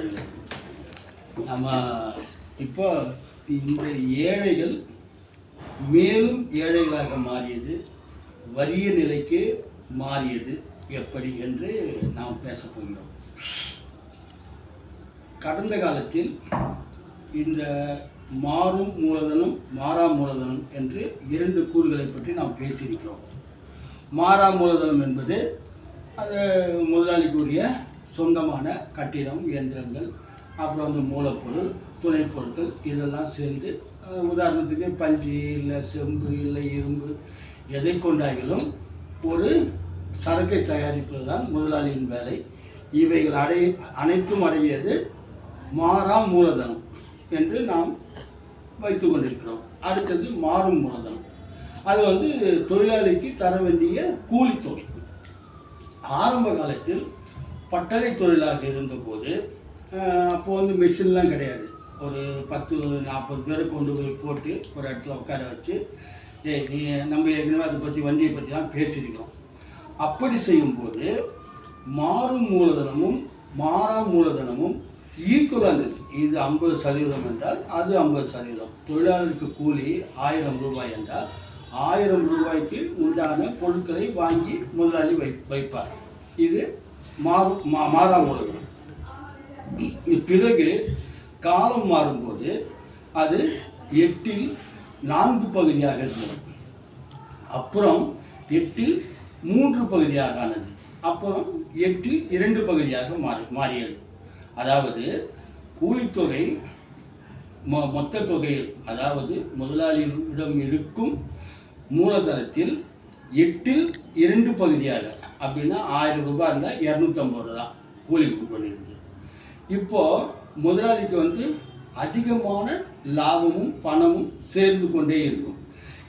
நண்பர்களே, நம்ம இப்போ இந்த ஏழைகள் மேலும் ஏழைகளாக மாறியது, வறிய நிலைக்கு மாறியது எப்படி என்று நாம் பேசப் போகிறோம். கடந்த காலத்தில் இந்த மாறும் மூலதனம், மாறா மூலதனம் என்று இரண்டு கூறுகளை பற்றி நாம் பேசியிருக்கிறோம். மாறா மூலதனம் என்பது அது முதலாளிக்குரிய சொந்தமான கட்டிடம், இயந்திரங்கள், அப்புறம் வந்து மூலப்பொருள், துணைப் பொருட்கள் இதெல்லாம் சேர்ந்து, உதாரணத்துக்கு பஞ்சு இல்லை செம்பு இல்லை இரும்பு எதை கொண்டாயிலும் ஒரு சரக்கை தயாரிப்பது தான் முதலாளியின் வேலை. இவைகள் அனைத்தும் அடங்கியது மாறா மூலதனம் என்று நாம் வைத்து கொண்டிருக்கிறோம். அடுத்தது மாறும் மூலதனம். அது வந்து தொழிலாளிக்கு தர வேண்டிய கூலித்தொகை. ஆரம்ப காலத்தில் பட்டறை தொழிலாக இருந்தபோது அப்போது வந்து மிஷின்லாம் கிடையாது. ஒரு 10-40 பேரை கொண்டு போய் போட்டு ஒரு இடத்துல உட்கார வச்சு, நீ நம்ம ஏற்கனவே அதை பற்றி வண்டியை பற்றிலாம் பேசியிருக்கிறோம். அப்படி செய்யும்போது மாறும் மூலதனமும் மாறா மூலதனமும் ஈக்குவலாக இருந்தது. இது 50% என்றால் அது 50%. தொழிலாளருக்கு கூலி 1000 ரூபாய் என்றால் 1000 ரூபாய்க்கு உண்டான பொருட்களை வாங்கி முதலாளி வைப்பார். இது மாறா மூலதனம். பிறகு காலம் மாறும்போது அது 8 4 பகுதியாக இருந்தது. அப்புறம் 8 3 பகுதியாக ஆனது. அப்புறம் 8 2 பகுதியாக மாறியது. அதாவது கூலித்தொகை மொத்த தொகையில், அதாவது முதலாளியிடம் இருக்கும் மூலதனத்தில் 8 2 பகுதியாக, அப்படின்னா 1000 ரூபாய் இருந்தால் 250 ரூபா தான் கூலி பண்ணியிருந்தது. இப்போது முதலாளிக்கு வந்து அதிகமான லாபமும் பணமும் சேர்ந்து கொண்டே இருக்கும்.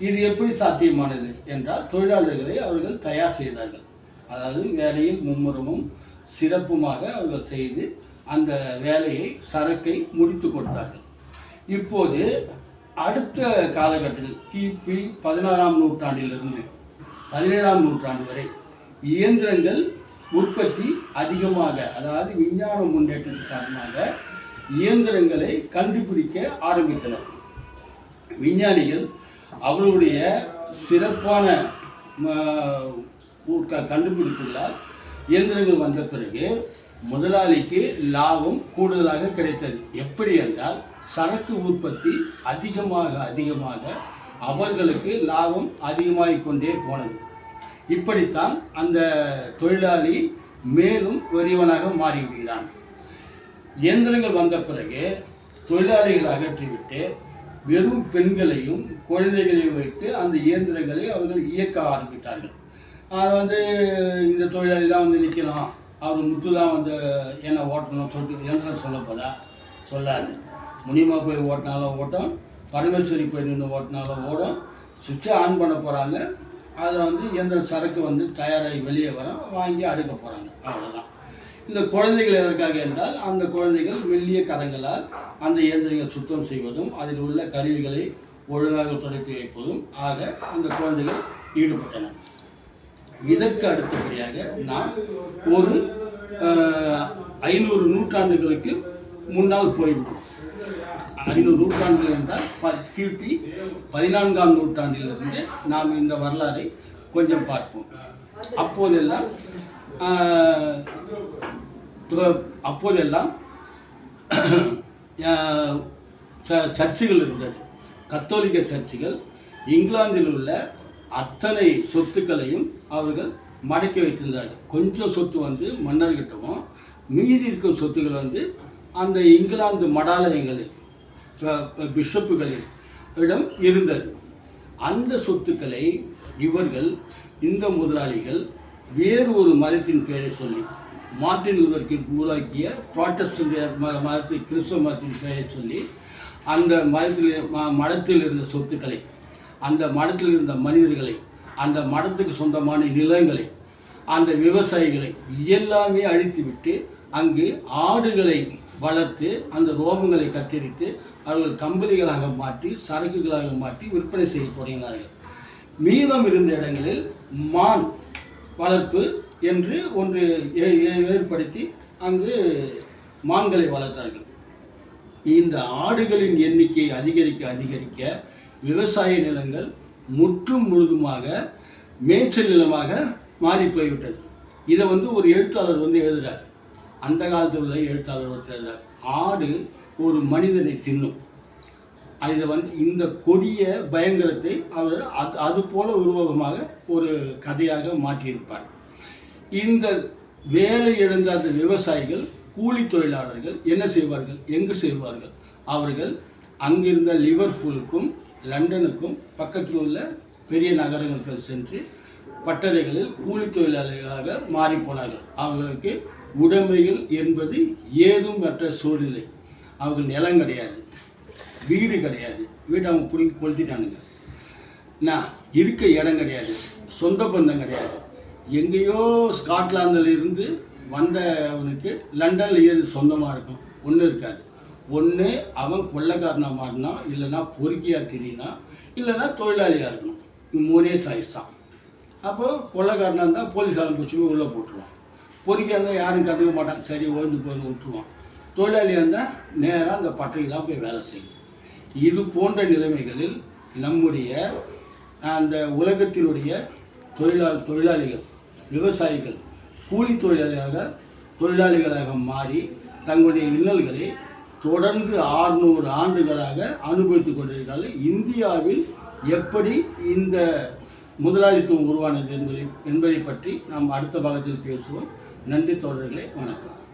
இது எப்படி சாத்தியமானது என்றால், தொழிலாளர்களை அவர்கள் தயார் செய்தார்கள். அதாவது வேலையில் மும்முரமும் சிறப்புமாக அவர்கள் செய்து அந்த வேலையை, சரக்கை முடித்து கொடுத்தார்கள். இப்போது அடுத்த காலகட்டத்தில் கிபி 16ஆம் நூற்றாண்டிலிருந்து 17ஆம் நூற்றாண்டு வரை இயந்திரங்கள் உற்பத்தி அதிகமாக, அதாவது விஞ்ஞான முன்னேற்றத்தின் காரணமாக இயந்திரங்களை கண்டுபிடிக்க ஆரம்பித்தனர். விஞ்ஞானிகள் அவர்களுடைய சிறப்பான கண்டுபிடிப்புகளால் இயந்திரங்கள் வந்த பிறகு முதலாளிக்கு லாபம் கூடுதலாக கிடைத்தது. எப்படி என்றால், சரக்கு உற்பத்தி அதிகமாக அவர்களுக்கு லாபம் அதிகமாகிக் கொண்டே போனது. இப்படித்தான் அந்த தொழிலாளி மேலும் வறியவனாக மாறிவிடுகிறான். இயந்திரங்கள் வந்த பிறகு தொழிலாளிகளை அகற்றிவிட்டு வெறும் பெண்களையும் குழந்தைகளையும் வைத்து அந்த இயந்திரங்களை அவர்கள் இயக்க ஆரம்பித்தார்கள். அது வந்து இந்த தொழிலாளி தான் வந்து நிற்கலாம், அவர் முத்து தான் வந்து என்ன ஓட்டணும் சொல்லிட்டு இயந்திரம் சொல்ல போதா? சொல்லாது. முனிமா போய் ஓட்டினாலும் ஓட்டம், பரமேஸ்வரி போய் நின்று ஓட்டினாலும் ஓடும். சுவிட்சை ஆன் பண்ண போகிறாங்க, அதை வந்து இயந்திரம் சரக்கு வந்து தயாராகி வெளியே வர வாங்கி அடுக்க போகிறாங்க, அவ்வளோதான். இந்த குழந்தைகள் எதற்காக என்றால், அந்த குழந்தைகள் மெல்லிய கரங்களால் அந்த இயந்திரங்கள் சுத்தம் செய்வதும் அதில் உள்ள கருவிகளை ஒழுங்காக துடைத்து வைப்பதும் ஆக அந்த குழந்தைகள் ஈடுபட்டன. இதற்கு அடுத்தபடியாக நாம் ஒரு 500 நூற்றாண்டுகளுக்கு முன்னால் போய்விடும். 500 நூற்றாண்டுகள் என்றால் கிபி 14ஆம் நூற்றாண்டிலிருந்து நாம் இந்த வரலாறை கொஞ்சம் பார்ப்போம். அப்போதெல்லாம் சர்ச்சுகள் இருந்தது. கத்தோலிக்க சர்ச்சுகள் இங்கிலாந்தில் உள்ள அத்தனை சொத்துக்களையும் அவர்கள் மடக்கி வைத்திருந்தார்கள். கொஞ்சம் சொத்து வந்து மன்னர்கிட்டவும், மீதி இருக்கும் சொத்துக்கள் வந்து அந்த இங்கிலாந்து மடாலயங்களில், பிஷப்புகளிடம் இருந்தது. அந்த சொத்துக்களை இவர்கள், இந்த முதலாளிகள், வேறு ஒரு மதத்தின் பெயரை சொல்லி, மார்ட்டின் லூதர் கிங் உருவாக்கிய புராட்டஸ்டன்ட் மதத்தை, கிறிஸ்தவ மதத்தின் பெயரை சொல்லி, அந்த மடத்தில் இருந்த சொத்துக்களை, அந்த மடத்தில் இருந்த மனிதர்களை, அந்த மடத்துக்கு சொந்தமான நிலங்களை, அந்த விவசாயிகளை எல்லாமே அழித்துவிட்டு அங்கு ஆடுகளை வளர்த்து அந்த ரோமங்களை கத்தரித்து அவர்கள் கம்பெனிகளாக மாற்றி, சரக்குகளாக மாற்றி விற்பனை செய்ய தொடங்கினார்கள். மீதம் இருந்த இடங்களில் மான் வளர்ப்பு என்று ஒன்று ஏற்படுத்தி அங்கு மான்களை வளர்த்தார்கள். இந்த ஆடுகளின் எண்ணிக்கை அதிகரிக்க அதிகரிக்க விவசாய நிலங்கள் முற்றும் முழுதுமாக மேய்ச்சல் நிலமாக மாறி போய்விட்டது. இதை ஒரு எழுத்தாளர் எழுதுகிறார். அந்த காலத்தில் உள்ள எழுத்தாளர் எழுதுகிறார், ஆடு ஒரு மனிதனை தின்னும். இதை இந்த கொடிய பயங்கரத்தை அவர் அது போல உருவகமாக ஒரு கதையாக மாற்றியிருப்பார். இந்த வேலை இழந்த அந்த விவசாயிகள், கூலி தொழிலாளர்கள் என்ன செய்வார்கள், எங்கு செல்வார்கள்? அவர்கள் அங்கிருந்த லிவர்பூலுக்கும் லண்டனுக்கும் பக்கத்தில் உள்ள பெரிய நகரங்களுக்கு சென்று பட்டறைகளில் கூலி தொழிலாளிகளாக மாறிப்போனார்கள். அவர்களுக்கு உடைமைகள் என்பது ஏதும் மற்ற சூழ்நிலை. அவர்கள் நிலம் கிடையாது, வீடு கிடையாது, வீடு அவங்க பிடிங்கி கொளுத்திட்டானுங்க. நான் இருக்க இடம் கிடையாது, சொந்த பந்தம் கிடையாது. எங்கேயோ ஸ்காட்லாந்தில் இருந்து வந்தவனுக்கு லண்டனில் ஏது சொந்தமாக இருக்கும்? ஒன்றும் இருக்காது. ஒன்று அவன் கொள்ளைக்காரனாக மாறினா, இல்லைன்னா பொறுக்கியாக திரினா, இல்லைன்னா தொழிலாளியாக இருக்கணும். இது 3 சாய்ஸ் தான். அப்போது கொள்ளைக்காரனாக இருந்தால் போலீஸ்காரன் பிடிச்சி உள்ளே போட்டுருவான். பொறுக்கியாக இருந்தால் யாரும் கண்டுக்க மாட்டான், சரி ஓய்ந்து போய் விட்டுருவான். தொழிலாளியாக இருந்தால் நேராக அந்த பட்டறைக்கு தான் போய் வேலை செய்யும். இது போன்ற நிலைமைகளில் நம்முடைய அந்த உலகத்தினுடைய தொழிலாளிகள், விவசாயிகள் கூலி தொழிலாளிகளாக மாறி தங்களுடைய இன்னல்களை தொடர்ந்து 600 ஆண்டுகளாக அனுபவித்துக் கொண்டிருக்கிறார்கள். இந்தியாவில் எப்படி இந்த முதலாளித்துவம் உருவானது என்பதை பற்றி நாம் அடுத்த பாகத்தில் பேசுவோம். நன்றி தோழர்களே, வணக்கம்.